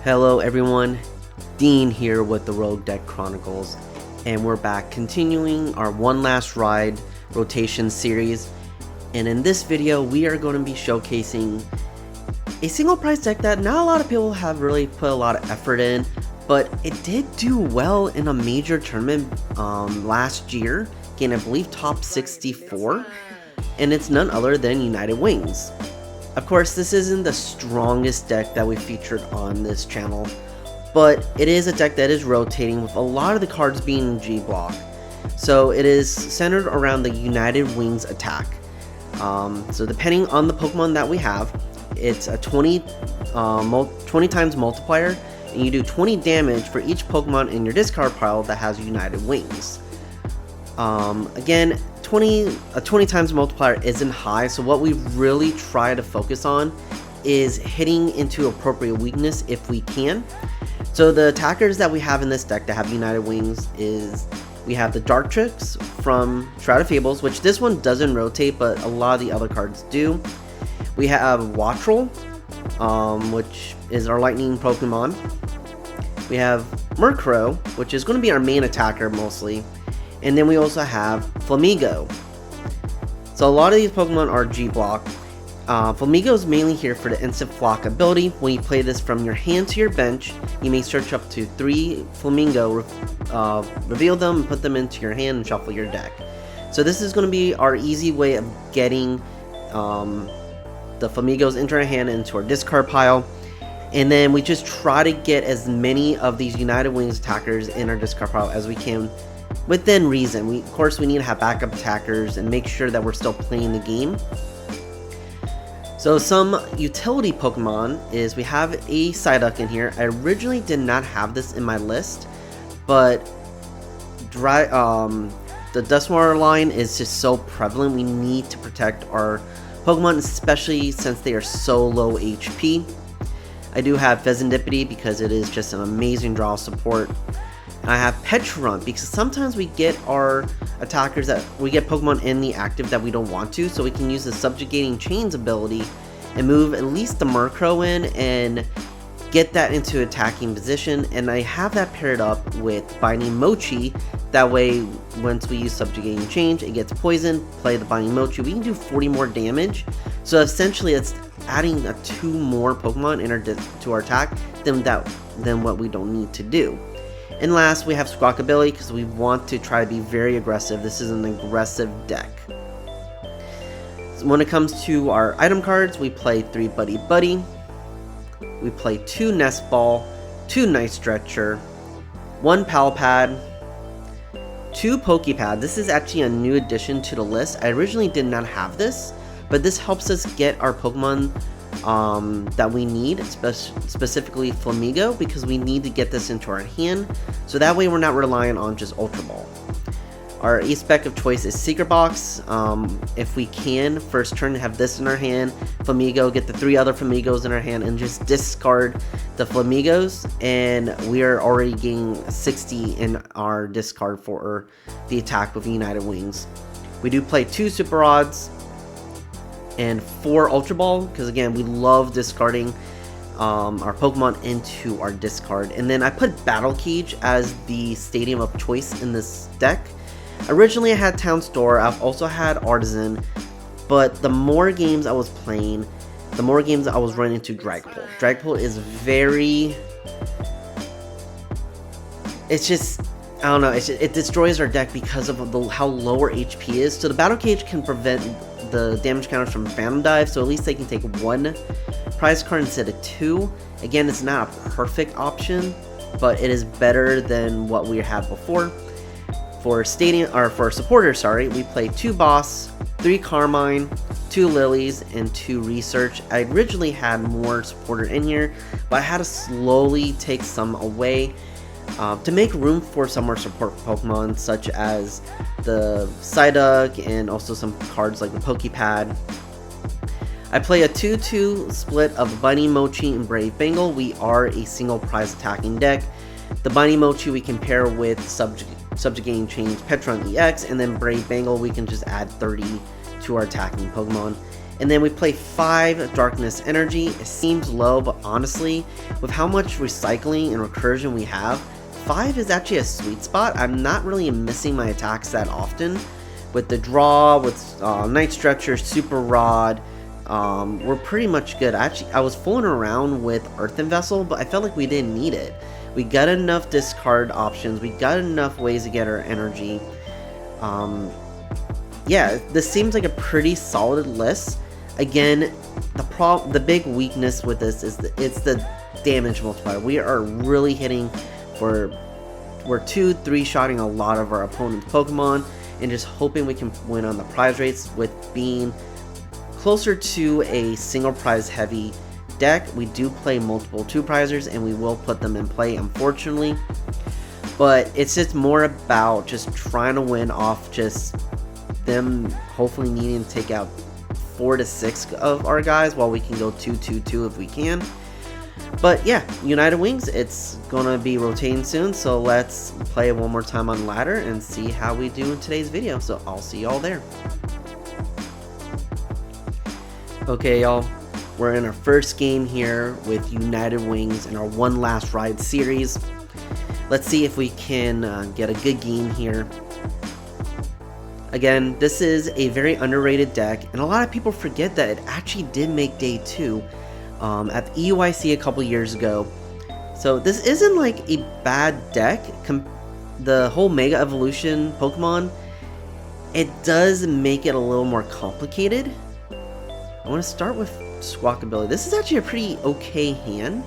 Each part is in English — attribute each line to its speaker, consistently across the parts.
Speaker 1: Hello everyone, Dean here with the Rogue Deck Chronicles, and we're back continuing our One Last Ride rotation series. And in this video we are going to be showcasing a single prize deck that not a lot of people have really put a lot of effort in, but it did do well in a major tournament last year, getting I believe top 64, and it's none other than United Wings. Of course, this isn't the strongest deck that we featured on this channel, but it is a deck that is rotating with a lot of the cards being G block. So it is centered around the United Wings attack. So depending on the Pokemon that we have, it's a 20 times multiplier, and you do 20 damage for each Pokemon in your discard pile that has United Wings. Again, a 20 times multiplier isn't high, so what we really try to focus on is hitting into appropriate weakness if we can. So the attackers that we have in this deck that have United Wings is, we have the Dartrix from Shroud of Fables, which this one doesn't rotate, but a lot of the other cards do. We have Wattrel, which is our lightning Pokemon. We have Murkrow, which is going to be our main attacker mostly. And then we also have Flamigo. So a lot of these Pokemon are G-Block. Flamigo is mainly here for the instant flock ability. When you play this from your hand to your bench, you may search up to 3 Flamigo, reveal them, and put them into your hand and shuffle your deck. So this is going to be our easy way of getting the Flamigos into our hand and into our discard pile. And then we just try to get as many of these United Wings attackers in our discard pile as we can, within reason. Of course, we need to have backup attackers and make sure that we're still playing the game. So some utility Pokemon is, we have a Psyduck in here. I originally did not have this in my list, but the Dusknoir line is just so prevalent. We need to protect our Pokemon, especially since they are so low HP. I do have Fezandipiti because it is just an amazing draw support. I have Pecharunt because sometimes we get our attackers that we get Pokemon in the active that we don't want to, so we can use the Subjugating Chains ability and move at least the Murkrow in and get that into attacking position. And I have that paired up with Binding Mochi. That way, once we use Subjugating Change, it gets poisoned. Play the Binding Mochi, we can do 40 more damage. So essentially, it's adding 2 more Pokemon to our attack than what we don't need to do. And last, we have Squawkabilly because we want to try to be very aggressive. This is an aggressive deck. So when it comes to our item cards, we play 3 Buddy-Buddy. We play 2 Nest Ball, 2 Night Stretcher, 1 Pal Pad, 2 Poké Pad. This is actually a new addition to the list. I originally did not have this, but this helps us get our Pokemon that we need, specifically Flamigo, because we need to get this into our hand, so that way we're not relying on just Ultra Ball. Our ace-spec of choice is Secret Box. If we can, first turn have this in our hand, Flamigo, get the 3 other Flamigos in our hand, and just discard the Flamigos, and we are already getting 60 in our discard for the attack with United Wings. We do play 2 Super Rods and 4 Ultra Ball, because again, we love discarding our Pokemon into our discard. And then I put Battle Cage as the stadium of choice in this deck. Originally I had Town Store, I've also had Artisan, but the more games I was playing, the more games I was running into Dragapult. Dragapult is very, it's just, I don't know, it destroys our deck because of how low our HP is. So the Battle Cage can prevent the damage counters from Phantom Dive, so at least they can take 1 prize card instead of 2. Again, it's not a perfect option, but it is better than what we had before. For supporters, we play 2 Boss, 3 Carmine, 2 Lilies, and 2 Research. I originally had more supporter in here, but I had to slowly take some away to make room for some more support Pokemon, such as the Psyduck and also some cards like the Poké Pad. I play a 2-2 split of Binding Mochi and Brave Bangle. We are a single prize attacking deck. The Binding Mochi we can pair with Subjugating Chains Pecharunt EX, and then Brave Bangle we can just add 30 to our attacking Pokemon. And then we play 5 Darkness Energy. It seems low, but honestly, with how much recycling and recursion we have, 5 is actually a sweet spot. I'm not really missing my attacks that often. With the draw, with Night Stretcher, Super Rod, we're pretty much good. I was fooling around with Earthen Vessel, but I felt like we didn't need it. We got enough discard options. We got enough ways to get our energy. Yeah, this seems like a pretty solid list. Again, the big weakness with this is it's the damage multiplier. We are really hitting we're 2-3 shotting a lot of our opponent's Pokemon and just hoping we can win on the prize rates. With being closer to a single prize heavy deck, we do play multiple 2-prizers and we will put them in play, unfortunately. But it's just more about just trying to win off just them hopefully needing to take out 4 to 6 of our guys while we can go 2-2-2 if we can. But yeah, United Wings, it's gonna be rotating soon, so let's play it one more time on ladder and see how we do in today's video. So I'll see y'all there. Okay, y'all, we're in our first game here with United Wings in our One Last Ride series. Let's see if we can get a good game here. Again, this is a very underrated deck, and a lot of people forget that it actually did make day 2 at the EUIC a couple years ago. So this isn't like a bad deck. The whole Mega Evolution Pokemon, it does make it a little more complicated. I want to start with Squawkabilly. This is actually a pretty okay hand,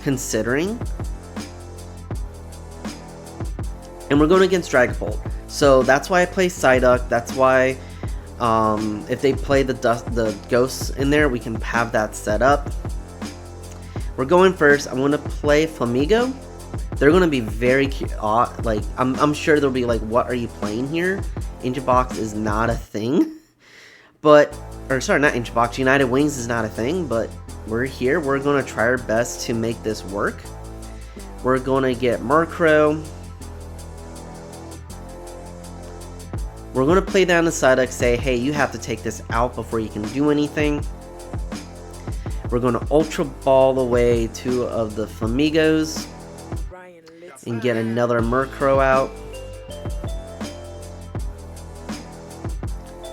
Speaker 1: considering. And we're going against Dragapult. So that's why I play Psyduck. That's why if they play the ghosts in there, we can have that set up. We're going first. I'm going to play Flamigo. They're going to be very like I'm sure they'll be like, what are you playing here? Ancient Box is not a thing. But, or sorry, not Ancient Box. United Wings is not a thing, but we're here. We're going to try our best to make this work. We're going to get Murkrow. We're going to play down the Psyduck, say, hey, you have to take this out before you can do anything. We're going to Ultra Ball away 2 of the Flamigos and get another Murkrow out.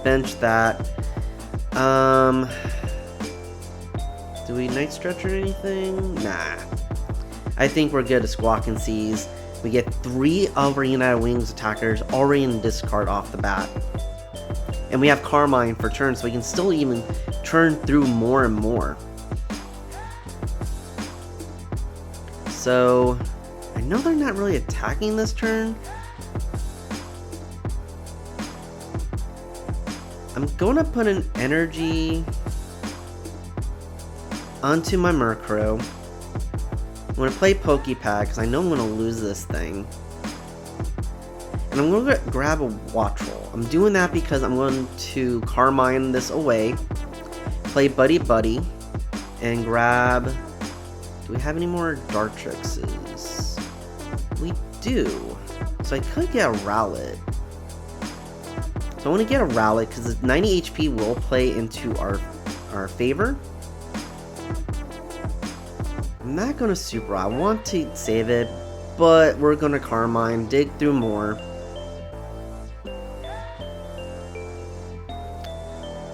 Speaker 1: Bench that. Do we Night Stretcher anything? Nah. I think we're good to Squawk and Seize. We get 3 of our United Wings attackers already in discard off the bat. And we have Carmine for turn, so we can still even turn through more and more. So, I know they're not really attacking this turn. I'm going to put an energy onto my Murkrow. I'm going to play Poké Pad because I know I'm going to lose this thing. And I'm going to grab a Wattrel. I'm doing that because I'm going to Carmine this away, play Buddy-Buddy, and grab... Do we have any more Dartrixes? We do. So I could get a Rowlet. So I want to get a Rowlet because the 90 HP will play into our favor. I'm not going to Super. I want to save it, but we're going to Carmine, dig through more.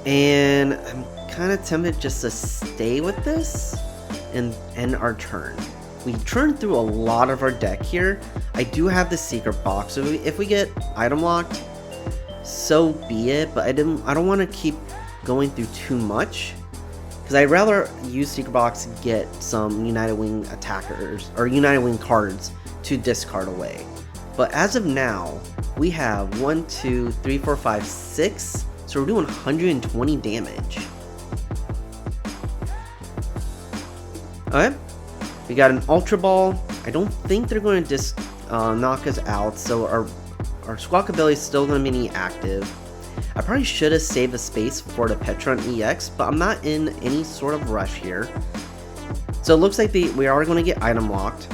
Speaker 1: And I'm kind of tempted just to stay with this and end our turn. We turned through a lot of our deck here. I do have the Secret Box, so if we get item locked, so be it, but I don't want to keep going through too much. Because I'd rather use Secret Box to get some United Wing attackers, or United Wing cards to discard away. But as of now, we have 1, 2, 3, 4, 5, 6. So we're doing 120 damage. Alright. We got an Ultra Ball. I don't think they're going to just knock us out. So our Squawkabilly is still going to be active. I probably should have saved the space for the Pecharunt EX, but I'm not in any sort of rush here. So it looks like we are going to get item locked.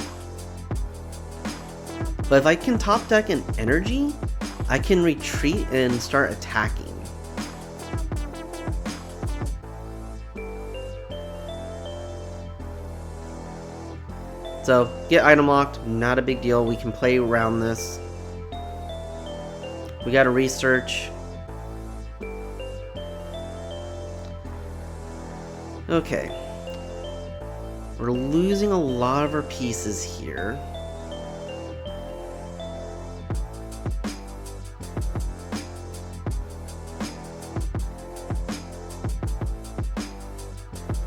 Speaker 1: But if I can top deck an energy, I can retreat and start attacking. So, get item locked, not a big deal. We can play around this. We gotta research. Okay. We're losing a lot of our pieces here.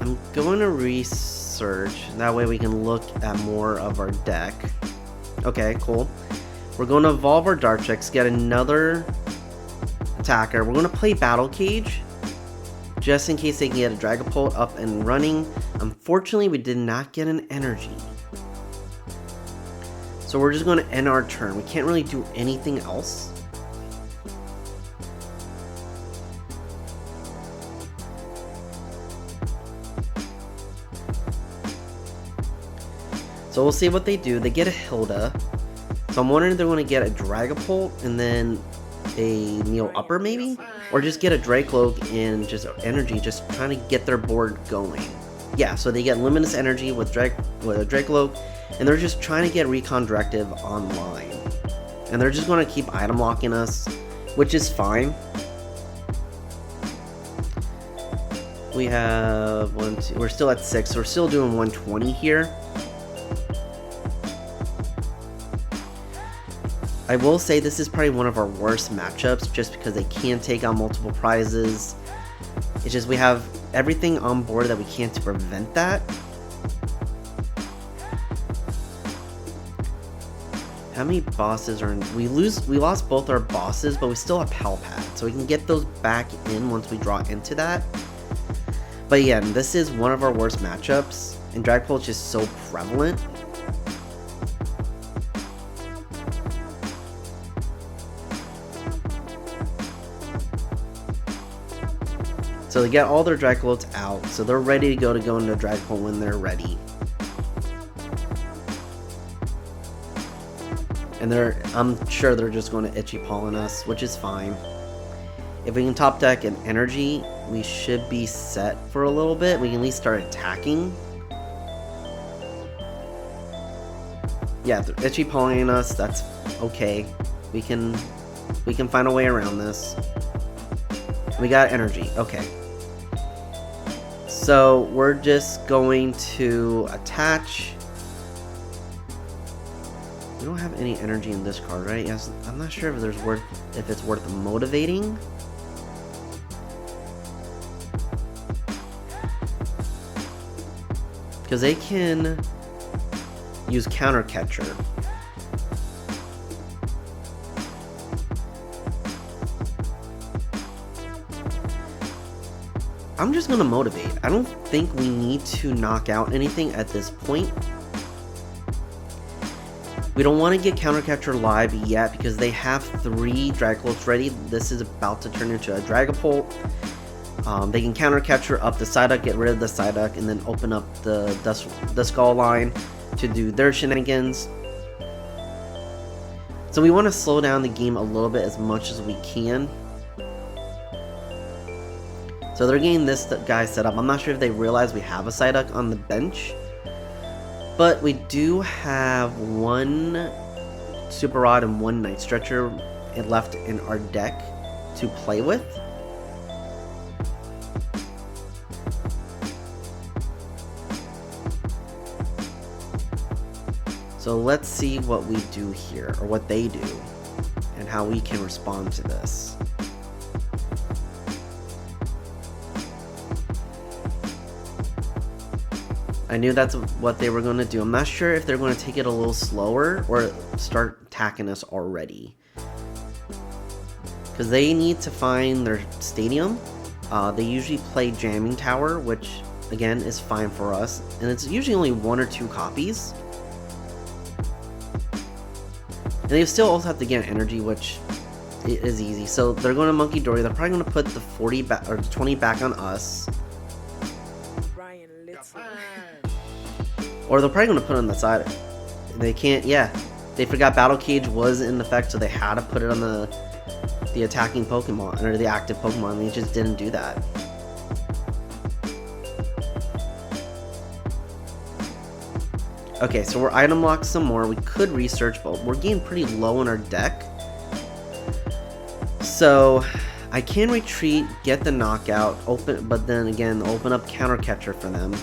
Speaker 1: I'm going to research. That way we can look at more of our deck. Okay, cool. We're going to evolve our Dartrix, get another attacker. We're going to play Battle Cage, just in case they can get a Dragapult up and running. Unfortunately, we did not get an energy. So we're just going to end our turn. We can't really do anything else. So we'll see what they do. They get a Hilda. So I'm wondering if they're going to get a Dragapult and then a Neo Upper maybe? Or just get a Dracloak and just energy, just trying to get their board going. Yeah, so they get Luminous Energy with a Dracloak, and they're just trying to get Recon Directive online. And they're just going to keep item locking us, which is fine. We have we're still at 6, so we're still doing 120 here. I will say this is probably one of our worst matchups just because they can take on multiple prizes. It's just we have everything on board that we can to prevent that. How many bosses are in? We lost both our bosses, but we still have Pal Pad, so we can get those back in once we draw into that. But again, this is one of our worst matchups, and Dragapult is just so prevalent. So they get all their Dragapults out, so they're ready to go into Dragapult when they're ready. And I'm sure they're just going to Itchy Paw on us, which is fine. If we can top deck an energy, we should be set for a little bit. We can at least start attacking. Yeah, they're Itchy Pawing us, that's okay. We can find a way around this. We got energy, okay. So we're just going to attach. We don't have any energy in this card, right? Yes, I'm not sure if it's worth motivating. Because they can use Counter Catcher. I'm just going to motivate. I don't think we need to knock out anything at this point. We don't want to get Counter Catcher live yet because they have 3 Dragapults ready. This is about to turn into a Dragapult. They can Counter Catcher up the Psyduck, get rid of the Psyduck, and then open up the Skull line to do their shenanigans. So we want to slow down the game a little bit as much as we can. So they're getting this guy set up. I'm not sure if they realize we have a Psyduck on the bench. But we do have 1 Super Rod and 1 Night Stretcher left in our deck to play with. So let's see what we do here, or what they do, and how we can respond to this. I knew that's what they were going to do. I'm not sure if they're going to take it a little slower or start attacking us already. Because they need to find their stadium. They usually play Jamming Tower, which again is fine for us. And it's usually only 1 or 2 copies. And they still also have to get energy, which is easy. So they're going to Monkey Dory. They're probably going to put the 40 back or 20 back on us. Or they're probably going to put it on the side. They can't, yeah. They forgot Battle Cage was in effect, so they had to put it on the attacking Pokemon, or the active Pokemon, and they just didn't do that. Okay, so we're item locked some more. We could research, but we're getting pretty low in our deck. So I can retreat, get the knockout, but then again, open up counter catcher for them.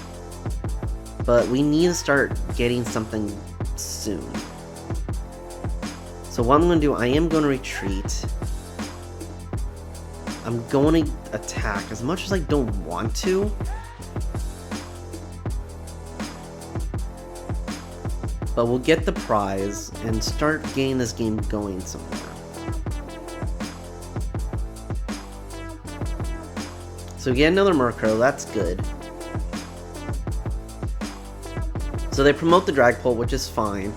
Speaker 1: But we need to start getting something soon. So what I'm going to do, I am going to retreat. I'm going to attack as much as I don't want to. But we'll get the prize and start getting this game going somewhere. So we get another Murkrow, that's good. So they promote the Dragapult, which is fine.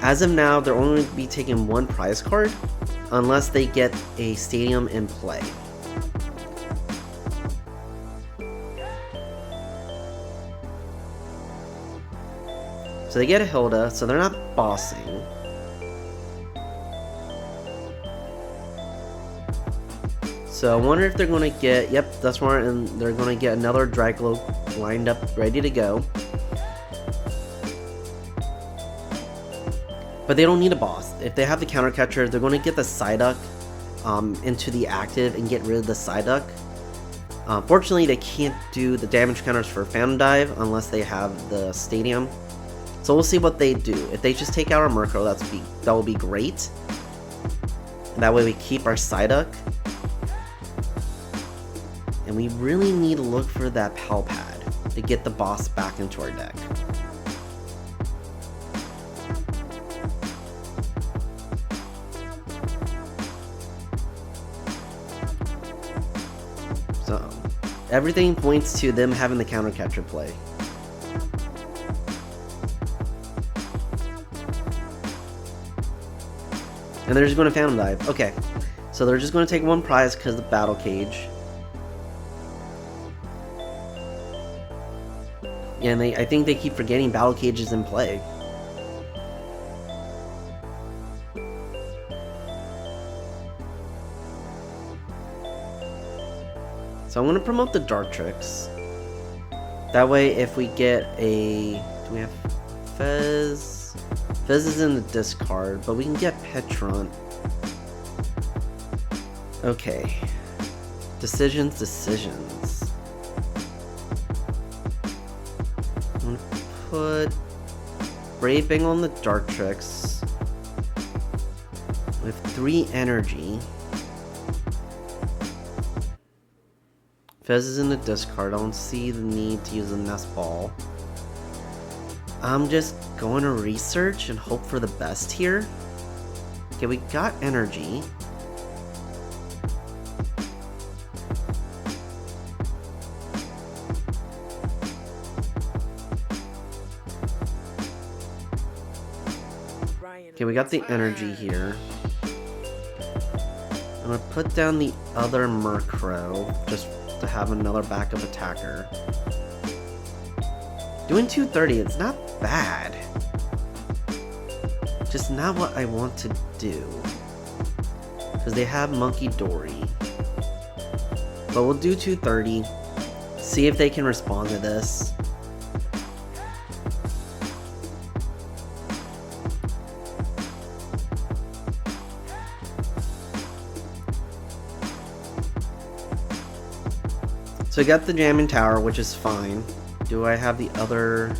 Speaker 1: As of now, they're only going to be taking one prize card unless they get a stadium in play. So they get a Hilda, so they're not bossing. So I wonder if they're going to get, yep, that's right, and they're going to get another Dragapult lined up, ready to go. But they don't need a boss. If they have the counter catcher, they're going to get the Psyduck into the active and get rid of the Psyduck. Fortunately, they can't do the damage counters for Phantom Dive unless they have the stadium. So we'll see what they do. If they just take out our Murkrow, that will be great. That way we keep our Psyduck. And we really need to look for that Pal Pad to get the boss back into our deck. So, everything points to them having the counter catcher play. And they're just going to Phantom Dive. Okay, so they're just going to take one prize because of the Battle Cage. And I think they keep forgetting Battle Cage is in play. So I'm going to promote the Dartrix. That way if we get a... Do we have Fez? Fez is in the discard, but we can get Pecharunt. Okay. Decisions. I'm gonna put Brave Bangle on the Dartrix with 3 energy. Fez is in the discard. I don't see the need to use a Nest Ball. I'm just going to research and hope for the best here. Okay, we got energy. Okay, we got the energy here. I'm gonna put down the other Murkrow just to have another backup attacker. Doing 230, it's not bad. Just not what I want to do. Because they have Monkey Dory. But we'll do 230. See if they can respond to this. So I got the Jamming Tower, which is fine. Do I have the other...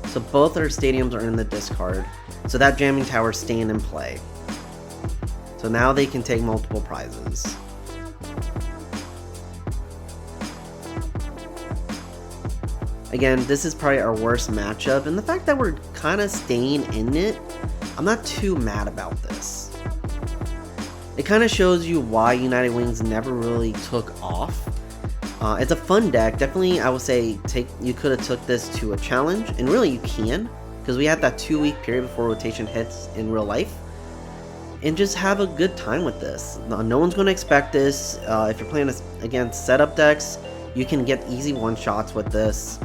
Speaker 1: So both our stadiums are in the discard. So that Jamming Tower is staying in play. So now they can take multiple prizes. Again, this is probably our worst matchup. And the fact that we're kind of staying in it, I'm not too mad about this. It kind of shows you why United Wings never really took off. It's a fun deck. Definitely, I would say you could have took this to a challenge, and really you can, because we had that 2-week period before rotation hits in real life, and just have a good time with this. No one's going to expect this. If you're playing against setup decks, you can get easy one-shots with this.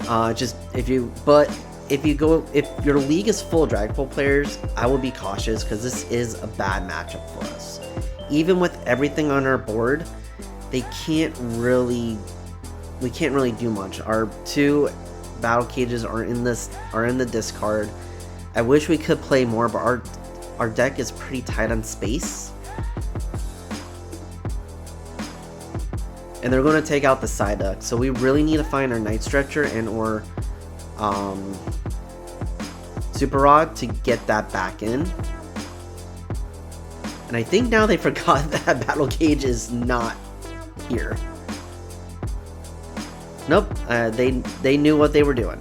Speaker 1: If your league is full of Dragapult players, I would be cautious because this is a bad matchup for us. Even with everything on our board, we can't really do much. Our 2 battle cages are in the discard. I wish we could play more, but our deck is pretty tight on space. And they're going to take out the Psyduck, so we really need to find our Night Stretcher and or Super Rod to get that back in. And I think now they forgot that Battle Cage is not here. Nope, they knew what they were doing.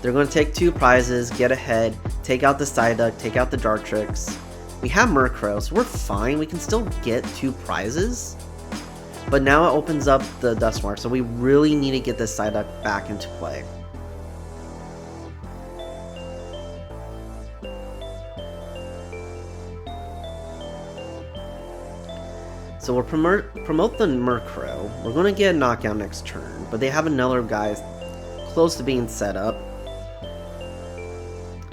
Speaker 1: They're going to take 2 prizes, get ahead, take out the Psyduck, take out the Dartrix. We have Murkrow, so we're fine. We can still get 2 prizes. But now it opens up the Duskmark, so we really need to get this Psyduck back into play. So we'll promote the Murkrow. We're going to get a knockout next turn, but they have another guy close to being set up.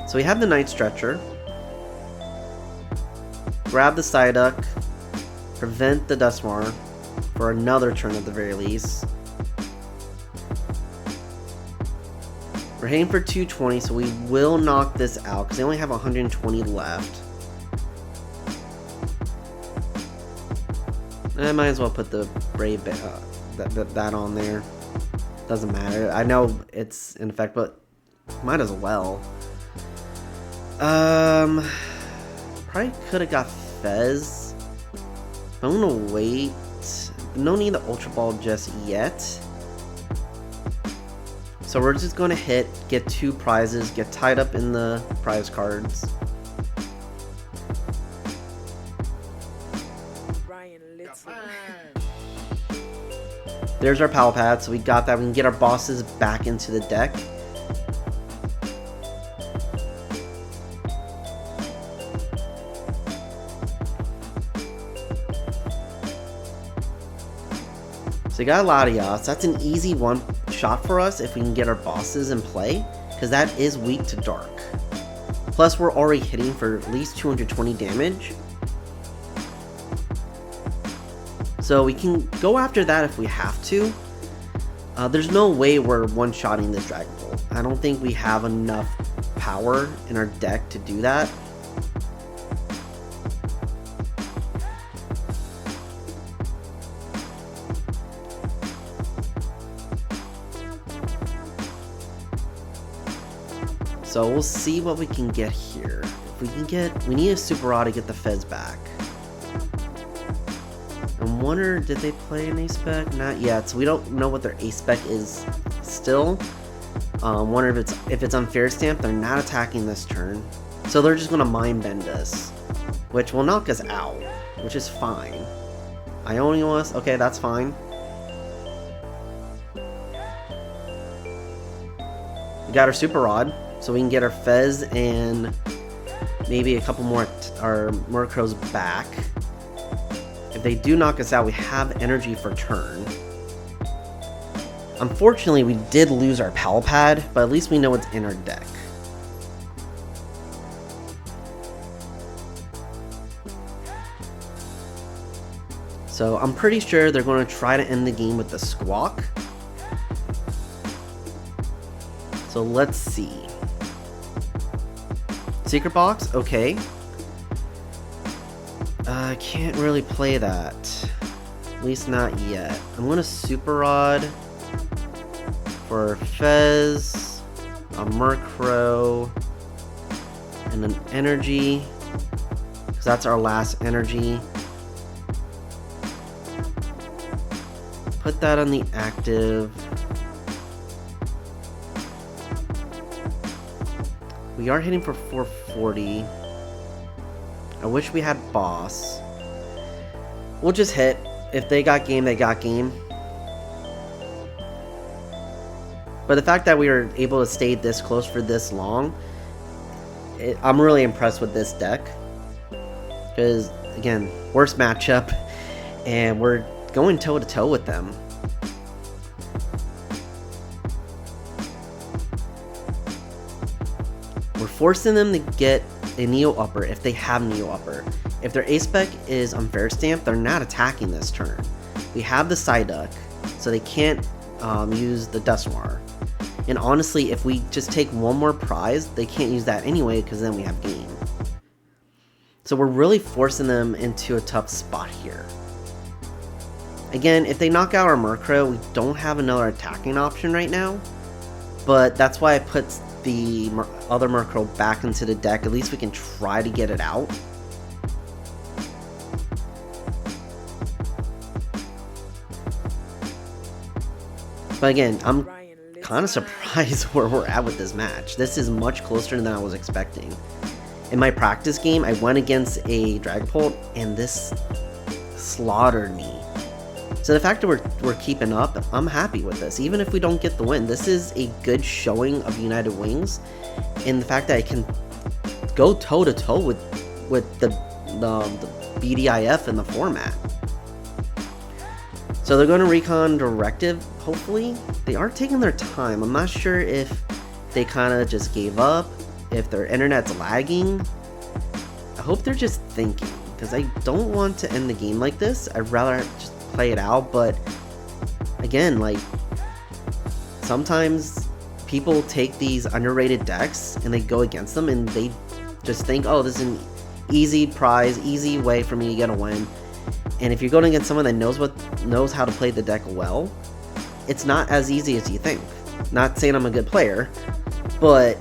Speaker 1: So we have the Night Stretcher. Grab the Psyduck. Prevent the Duskmark for another turn at the very least. We're heading for 220, so we will knock this out because they only have 120 left. I might as well put the Brave that on there. Doesn't matter. I know it's in effect, but might as well. Probably could have got Fez. I'm gonna wait. No need the Ultra Ball just yet. So we're just gonna hit, get 2 prizes, get tied up in the prize cards. There's our Pal Pad, so we got that. We can get our bosses back into the deck. So we got a Latias. That's an easy one shot for us if we can get our bosses in play, because that is weak to dark. Plus we're already hitting for at least 220 damage. So we can go after that if we have to. There's no way we're one-shotting this Dragon Bolt. I don't think we have enough power in our deck to do that. So we'll see what we can get here. If we can get, we need a Super Rod to get the Fez back. I wonder, did they play an A-Spec? Not yet, so we don't know what their A-Spec is still. Wonder if it's unfair stamp. They're not attacking this turn. So they're just gonna Mind Bend us, which will knock us out, which is fine. Ionios, okay, that's fine. We got our Super Rod, so we can get our Fez and maybe a couple more our Murkrows back. If they do knock us out, we have energy for turn. Unfortunately, we did lose our Pal Pad, but at least we know it's in our deck. So I'm pretty sure they're going to try to end the game with the Squawk. So let's see. Secret Box, okay. I can't really play that. At least not yet. I'm gonna Super Rod for Fez, a Murkrow, and an energy. Because that's our last energy. Put that on the active. We are hitting for 440. I wish we had boss. We'll just hit. If they got game, they got game. But the fact that we were able to stay this close for this long, I'm really impressed with this deck. Because, again, worst matchup, and we're going toe-to-toe with them. We're forcing them to get a Neo Upper if they have Neo Upper. If their A-Spec is unfair stamp, they're not attacking this turn. We have the Psyduck, so they can't use the Duskmark. And honestly, if we just take one more prize, they can't use that anyway because then we have game. So we're really forcing them into a tough spot here. Again, if they knock out our Murkrow, we don't have another attacking option right now. But that's why I put the other Murkrow back into the deck. At least we can try to get it out. But again, I'm kind of surprised where we're at with this match. This is much closer than I was expecting. In my practice game, I went against a Dragapult, and this slaughtered me. So the fact that we're keeping up, I'm happy with this. Even if we don't get the win, this is a good showing of United Wings, and the fact that I can go toe-to-toe with the BDIF in the format. So they're going to recon Directive, hopefully. They are taking their time. I'm not sure if they kind of just gave up, if their internet's lagging. I hope they're just thinking, because I don't want to end the game like this. I'd rather just play it out, but again, like, sometimes people take these underrated decks and they go against them and they just think, oh, this is an easy prize, easy way for me to get a win. And if you're going against someone that knows how to play the deck well, it's not as easy as you think. Not saying I'm a good player, but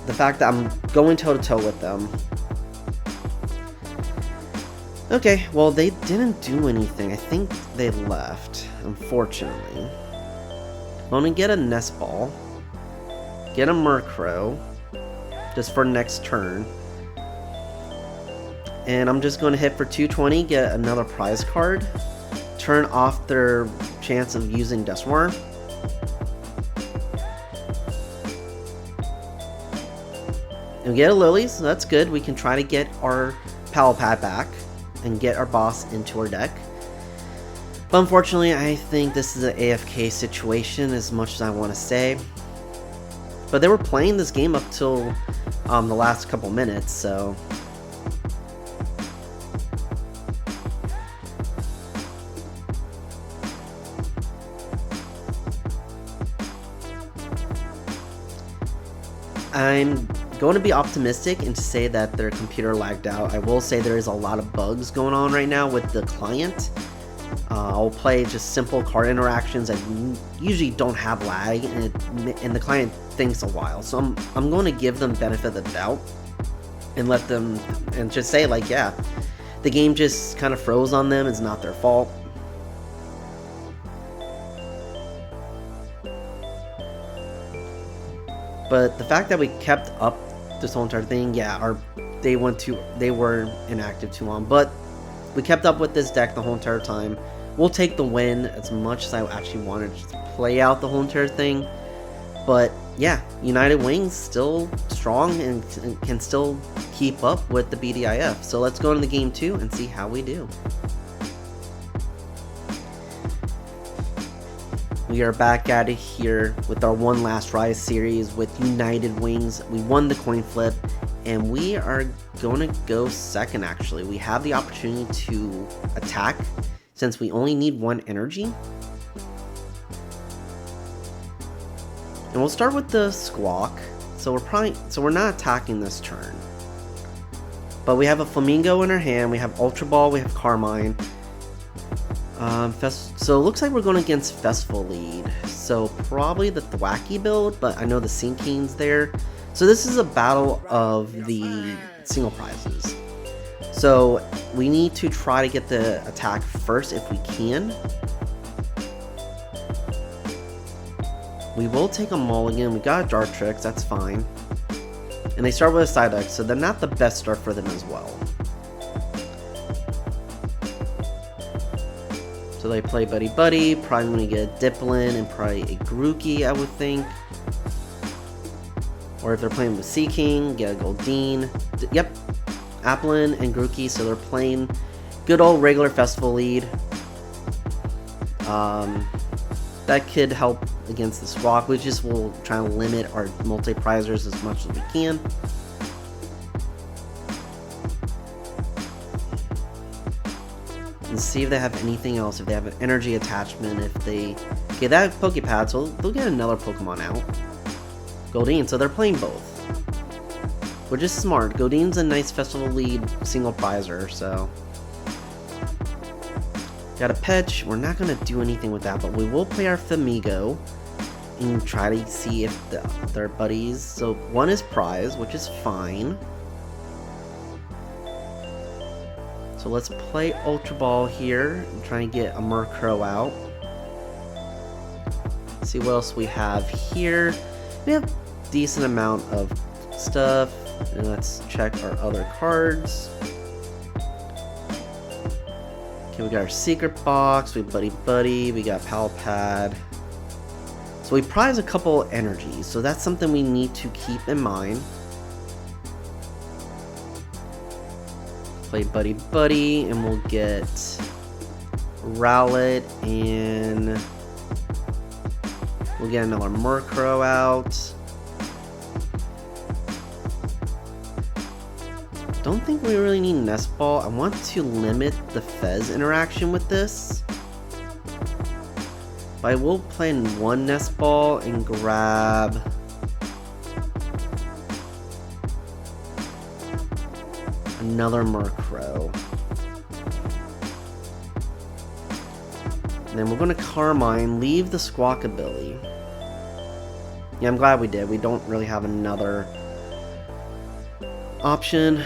Speaker 1: the fact that I'm going toe-to-toe with them. Okay, well, they didn't do anything. I think they left, unfortunately. I'm going to get a Nest Ball, get a Murkrow, just for next turn. And I'm just going to hit for 220, get another prize card, turn off their chance of using Dusknoir. And we get a Lillie, so that's good. We can try to get our Pal Pad back and get our boss into our deck. But unfortunately, I think this is an AFK situation as much as I want to say. But they were playing this game up till the last couple minutes, so... I'm going to be optimistic and to say that their computer lagged out. I will say there is a lot of bugs going on right now with the client. I'll play just simple card interactions that usually don't have lag, and the client thinks a while. So I'm going to give them benefit of the doubt and let them, and just say, like, yeah, the game just kind of froze on them. It's not their fault. But the fact that we kept up this whole entire thing, yeah, they were inactive too long, but we kept up with this deck the whole entire time. We'll take the win as much as I actually wanted to play out the whole entire thing. But yeah, United Wings still strong and can still keep up with the BDIF. So let's go into game 2 and see how we do. We are back at it here with our One Last Rise series with United Wings. We won the coin flip, and we are going to go second, actually. We have the opportunity to attack since we only need 1 energy. And we'll start with the Squawk. So we're not attacking this turn. But we have a Flamigo in our hand, we have Ultra Ball, we have Carmine. So it looks like we're going against Festival Lead. So probably the Thwacky build, but I know the Sinking's there. So this is a battle of the single prizes. So we need to try to get the attack first if we can. We will take a mulligan. We got a Dartrix, that's fine. And they start with a Psyduck, so they're not the best start for them as well. So they play Buddy-Buddy, probably going to get a Dipplin and probably a Grookey, I would think. Or if they're playing with Seaking, get a Goldeen. Yep, Applin and Grookey, so they're playing good old regular Festival Lead. That could help against the Squawk. We just will try to limit our multi-prizers as much as we can. And see if they have anything else, if they have an energy attachment, if they Okay, that Poké Pad, so they'll get another Pokemon out. Goldeen, so they're playing both. Which is smart. Goldeen's a nice festival lead single prizer, so. Got a Petch. We're not going to do anything with that, but we will play our Flamigo and try to see if they're buddies. So one is prize, which is fine. So let's play Ultra Ball here and try and get a Murkrow out. Let's see what else we have here. We have a decent amount of stuff. And let's check our other cards. Okay, we got our Secret Box, we have Buddy-Buddy, we got Pal Pad. So we prize a couple energies, so that's something we need to keep in mind. Play Buddy-Buddy, and we'll get Rowlet, and we'll get another Murkrow out. Don't think we really need Nest Ball. I want to limit the Fez interaction with this. But I will play in one Nest Ball and grab another Murkrow. And then we're going to Carmine, leave the Squawkabilly. Yeah, I'm glad we did. We don't really have another option.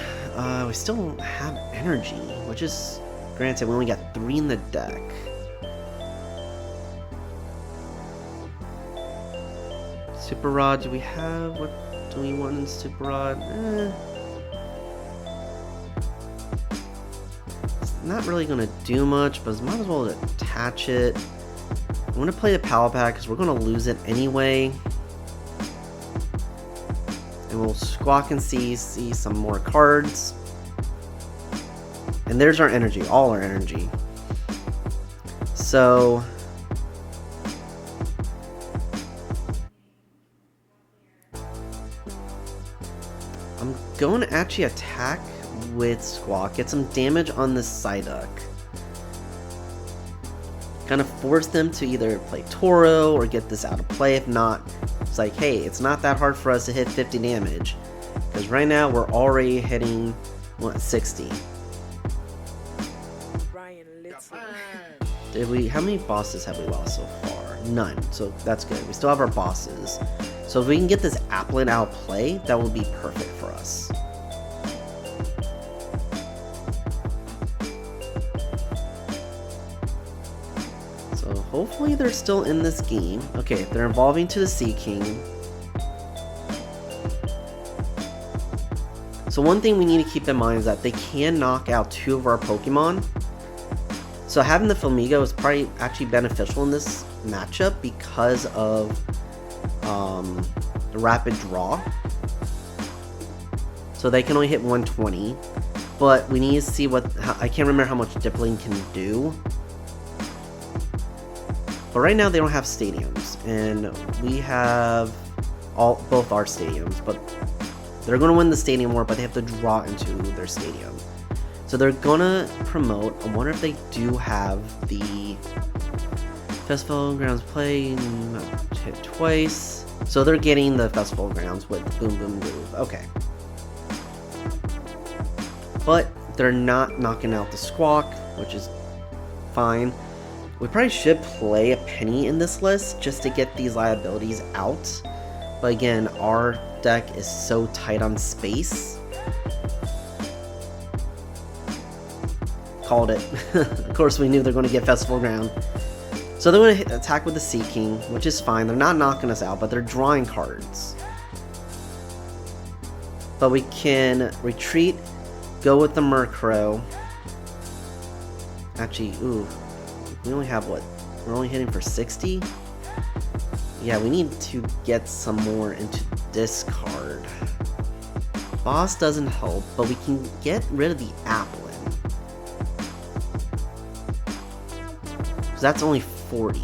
Speaker 1: We still don't have energy, which is, granted, we only got 3 in the deck. Super Rod, do we have, what do we want in Super Rod? It's not really going to do much, but might as well attach it. I'm going to play the Pal Pad because we're going to lose it anyway. And we'll squawk and see some more cards. And there's our energy, all our energy. So I'm going to actually attack with Squawk, get some damage on this Psyduck. Kind of force them to either play Toro or get this out of play. If not, it's like, hey, it's not that hard for us to hit 50 damage. Because right now we're already hitting, what, 60. Did we, how many bosses have we lost so far? None, so that's good. We still have our bosses. So if we can get this Applin out of play, that will be perfect for us. So hopefully they're still in this game. Okay, they're evolving to the Sea King. So one thing we need to keep in mind is that they can knock out 2 of our Pokemon. So having the Flamigo is probably actually beneficial in this matchup because of the rapid draw. So they can only hit 120, but we need to see I can't remember how much Dipling can do. But right now they don't have stadiums, and we have both our stadiums, but they're going to win the stadium war, but they have to draw into their stadium. So they're gonna promote. I wonder if they do have the Festival Grounds play hit twice. So they're getting the Festival Grounds with Boom Boom Move. Okay. But they're not knocking out the Squawk, which is fine. We probably should play a Penny in this list just to get these liabilities out. But again, our deck is so tight on space. Called it. Of course we knew they're going to get Festival Ground. So they're going to attack with the Sea King, which is fine. They're not knocking us out, but they're drawing cards. But we can retreat, go with the Murkrow. Actually, ooh, we only have what? We're only hitting for 60? Yeah, we need to get some more into this card. Boss doesn't help, but we can get rid of the Applin. So that's only 40.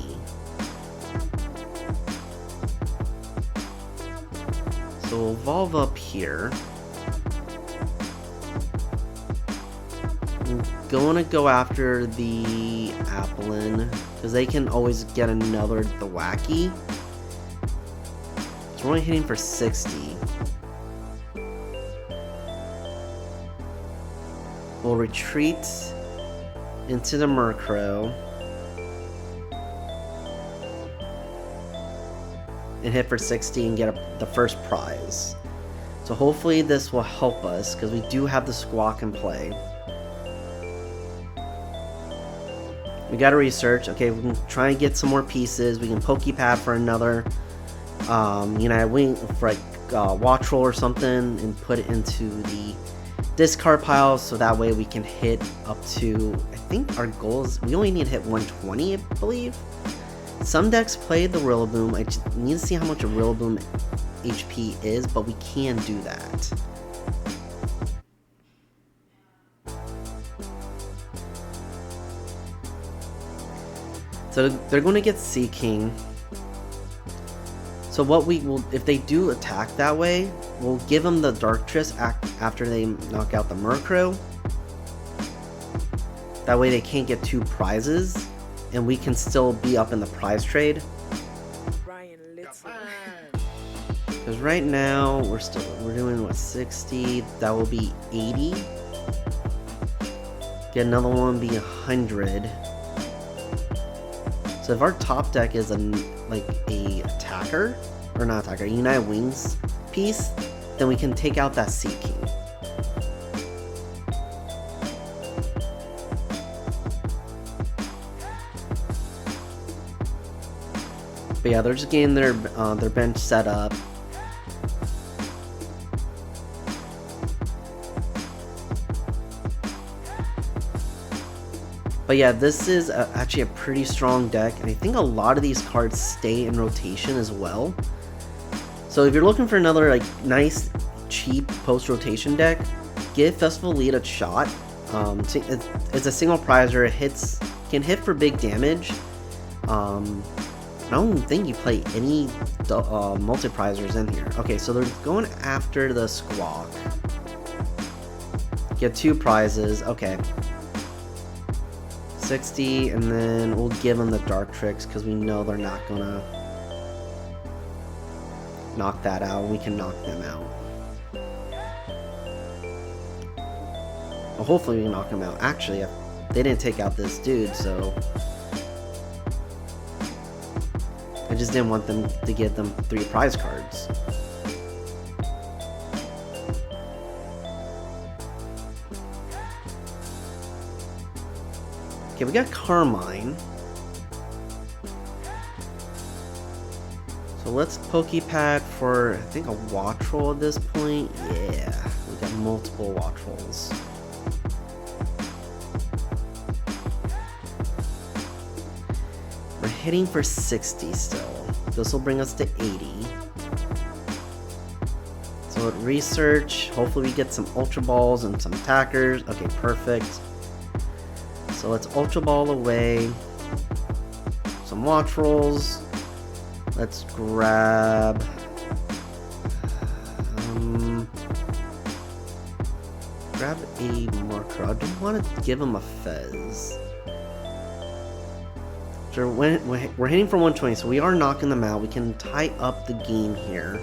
Speaker 1: So we'll evolve up here. I'm going to go after the Applin. because they can always get another the wacky. So we're only hitting for 60. We'll retreat into the Murkrow and hit for 60 and get the first prize. So hopefully this will help us, because we do have the Squawk in play. We gotta research. Okay, we can try and get some more pieces. We can Poké Pad for another United Wing for like Wattrel or something, and put it into the discard pile, so that way we can hit up to, I think our goal is, we only need to hit 120, I believe. Some decks play the Rillaboom. I just need to see how much a Rillaboom HP is, but we can do that. So they're going to get Sea King. So what we will, if they do attack that way, we'll give them the Dartrix after they knock out the Murkrow. That way they can't get 2 prizes, and we can still be up in the prize trade. Because right now we're doing what, 60? That will be 80. Get another one, be 100. So if our top deck is like a attacker, or not attacker, United Wings piece, then we can take out that Sea King. But yeah, they're just getting their bench set up. But yeah, this is actually a pretty strong deck, and I think a lot of these cards stay in rotation as well. So if you're looking for another like nice, cheap post-rotation deck, give Festival Lead a shot. It's a single prizer. It can hit for big damage. I don't think you play any multi-prizers in here. Okay, so they're going after the Squawk. Get 2 prizes. Okay. 60, and then we'll give them the Dartrix because we know they're not gonna knock that out. We can knock them out. Well, hopefully we can knock them out. Actually, they didn't take out this dude, so I just didn't want them to give them 3 prize cards. Okay, we got Carmine. So let's Poké Pad for, I think, a Wattrel at this point. Yeah, we got multiple Wattrels. We're hitting for 60 still. This will bring us to 80. So at research, hopefully we get some Ultra Balls and some attackers. Okay, perfect. So let's Ultra Ball away some Wattrels. Let's grab a Murkrow. I don't want to give him a Fez. So we're hitting for 120, so we are knocking them out. We can tie up the game here.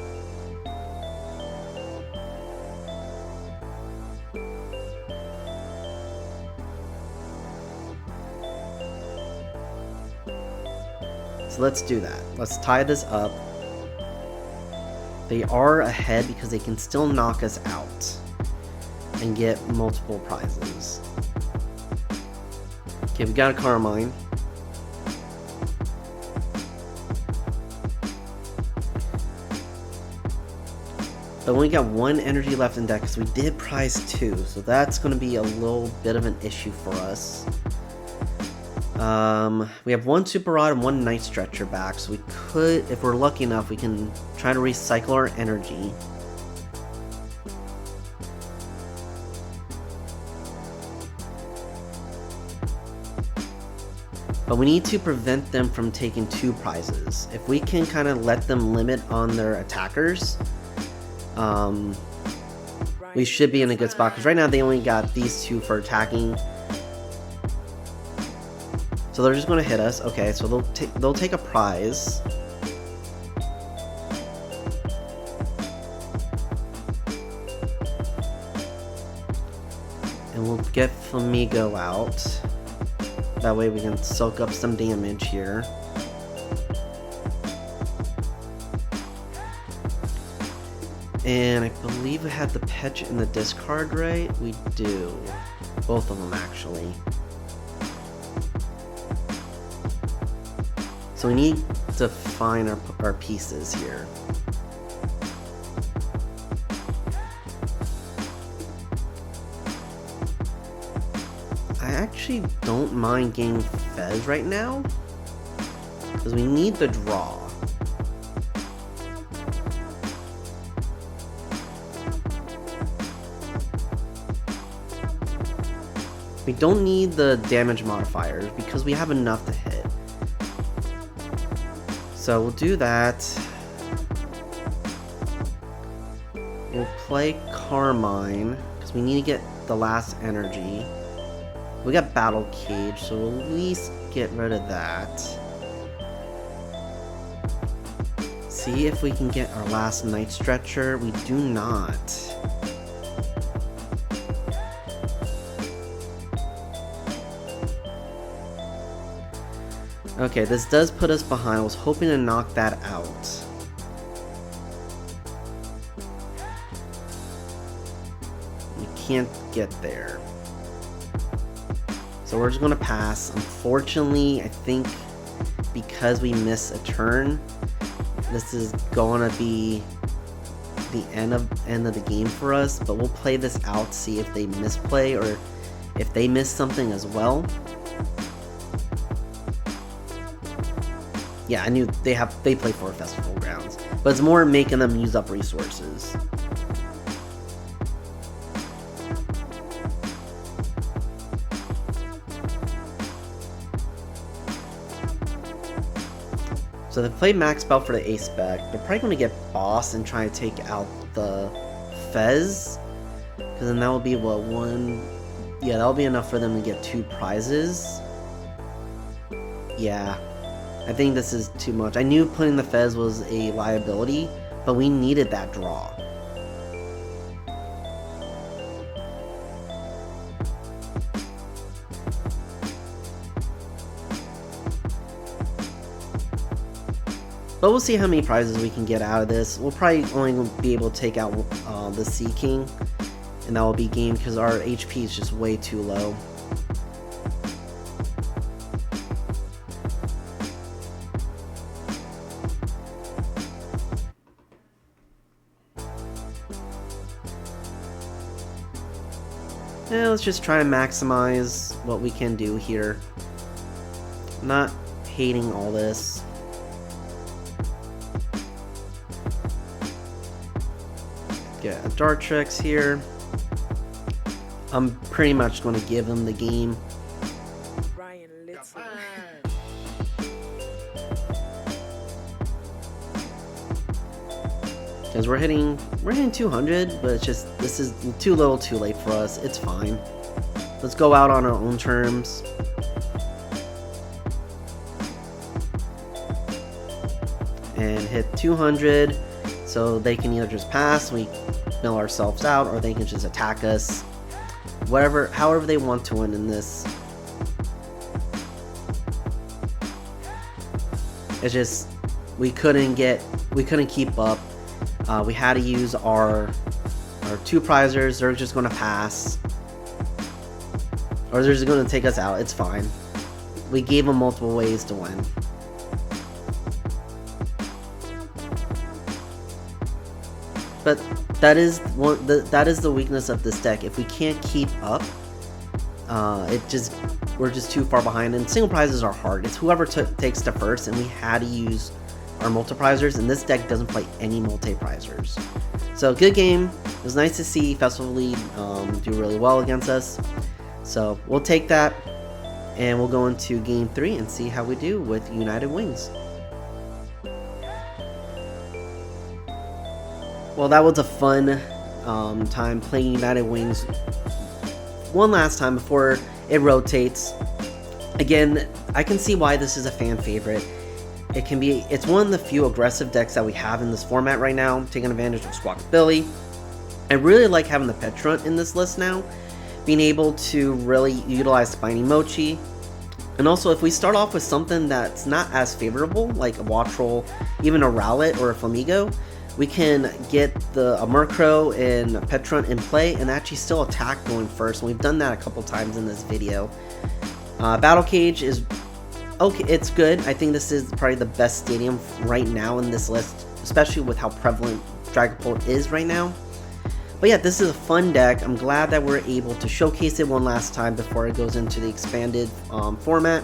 Speaker 1: So let's do that. Let's tie this up. They are ahead because they can still knock us out and get multiple prizes. Okay, we got a Carmine. But we only got 1 energy left in deck because we did prize 2, so that's going to be a little bit of an issue for us. We have 1 Super Rod and 1 Night Stretcher back, so we could, if we're lucky enough, we can try to recycle our energy. But we need to prevent them from taking 2 prizes. If we can kind of let them limit on their attackers, we should be in a good spot, because right now they only got these 2 for attacking. So they're just going to hit us. Okay, so they'll take a prize. And we'll get Flamigo out. That way we can soak up some damage here. And I believe we have the Pech in the discard, right? We do. Both of them, actually. So we need to find our pieces here. I actually don't mind getting Fez right now, because we need the draw. We don't need the damage modifiers because we have enough to hit. So we'll do that. We'll play Carmine because we need to get the last energy. We got Battle Cage, so we'll at least get rid of that. See if we can get our last Night Stretcher. We do not. Okay, this does put us behind. I was hoping to knock that out. We can't get there. So we're just going to pass. Unfortunately, I think because we miss a turn, this is going to be the end of the game for us. But we'll play this out, see if they misplay or if they miss something as well. Yeah, I knew they play for festival grounds, but it's more making them use up resources. So they play max spell for the ace spec. They're probably going to get boss and try to take out the Fez, because then that will be what, one. Yeah, that'll be enough for them to get 2 prizes. Yeah. I think this is too much. I knew putting the Fez was a liability, but we needed that draw. But we'll see how many prizes we can get out of this. We'll probably only be able to take out the Sea King, and that will be game because our HP is just way too low. Yeah, let's just try and maximize what we can do here. I'm not hating all this. Get a Dartrix here. I'm pretty much going to give him the game. Because we're hitting 200, but it's just, this is too little too late for us. It's fine. Let's go out on our own terms. And hit 200, so they can either just pass, we mill ourselves out, or they can just attack us. However they want to win in this. It's just, we couldn't keep up. We had to use our 2 prizers. They're just going to pass. Or they're just going to take us out. It's fine. We gave them multiple ways to win. But that is the weakness of this deck. If we can't keep up, we're just too far behind. And single prizes are hard. It's whoever takes the first, and we had to use our multiprizers, and this deck doesn't play any multiprizers. So good game. It was nice to see Festival Lead do really well against us. So we'll take that, and we'll go into game 3 and see how we do with United Wings. Well, that was a fun time playing United Wings one last time before it rotates. Again, I can see why this is a fan favorite. It's one of the few aggressive decks that we have in this format right now, taking advantage of Squawkabilly. I really like having the Pecharunt in this list now, being able to really utilize the Binding Mochi. And also, if we start off with something that's not as favorable, like a Wattrel, even a Rowlet or a Flamigo, we can get a Murkrow and a Pecharunt in play and actually still attack going first. And we've done that a couple times in this video. Battle Cage is okay, it's good. I think this is probably the best stadium right now in this list, especially with how prevalent Dragapult is right now. But yeah, this is a fun deck. I'm glad that we're able to showcase it one last time before it goes into the expanded format.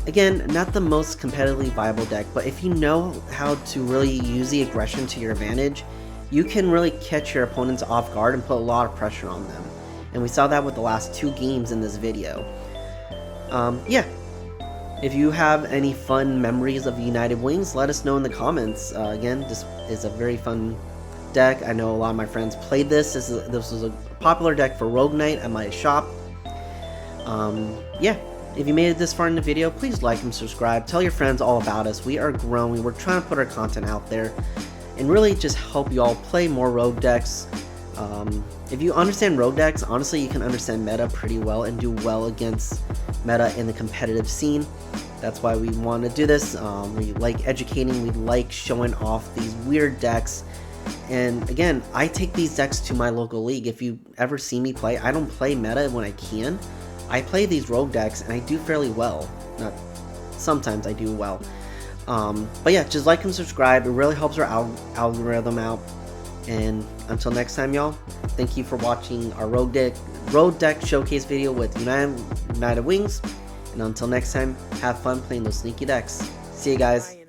Speaker 1: Again, not the most competitively viable deck, but if you know how to really use the aggression to your advantage, you can really catch your opponents off guard and put a lot of pressure on them. And we saw that with the last 2 games in this video. Yeah, if you have any fun memories of United Wings, let us know in the comments. Again, this is a very fun deck. I know a lot of my friends played this. This was a popular deck for Rogue Knight at my shop. Yeah, if you made it this far in the video, please like and subscribe. Tell your friends all about us. We are growing. We're trying to put our content out there and really just help you all play more Rogue decks. If you understand Rogue decks, honestly, you can understand meta pretty well and do well against meta in the competitive scene. That's why we want to do this. We like educating, we like showing off these weird decks. And again, I take these decks to my local league. If you ever see me play, I don't play meta when I can. I play these Rogue decks and I do fairly well. Not sometimes I do well. But yeah, just like and subscribe. It really helps our algorithm out. And until next time, y'all, thank you for watching our Rogue deck showcase video with United Wings. And until next time, have fun playing those sneaky decks. See you guys.